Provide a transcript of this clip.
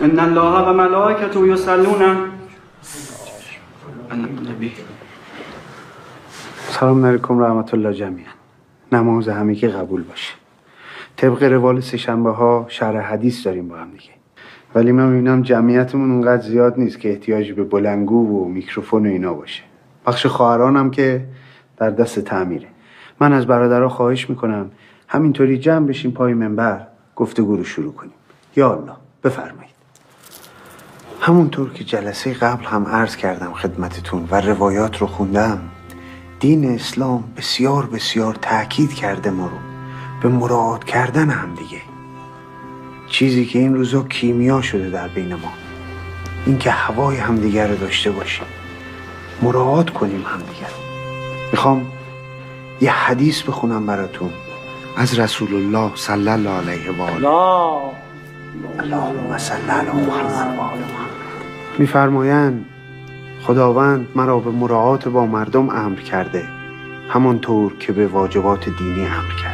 ان الله و ملائکته یصلون علی النبی. سلام علیکم رحمت الله جمیعا. نماز همه که قبول باشه. طبق روال سه‌شنبه ها شرح حدیث داریم با هم دیگه، ولی من میبینم جمعیتمون اونقدر زیاد نیست که احتیاجی به بلندگو و میکروفون و اینا باشه. بخش خواهرانم که در دست تعمیره. من از برادرها خواهش میکنم همینطوری جمع بشیم پای منبر گفتگو رو شروع کنیم. یا الله بفرمایید. همونطور که جلسه قبل هم عرض کردم خدمتتون و روایات رو خوندم، دین اسلام بسیار بسیار تأکید کرده ما رو به مراعات کردن هم دیگه، چیزی که این روزا کیمیا شده در بین ما، این که هوای همدیگر رو داشته باشیم، مراعات کنیم همدیگر. میخوام یه حدیث بخونم براتون از رسول الله صلی الله علیه و آله. اللهم صل علی محمد و آل محمد. میفرمایند خداوند مرا به مراعات با مردم امر کرده، همانطور که به واجبات دینی امر کرده.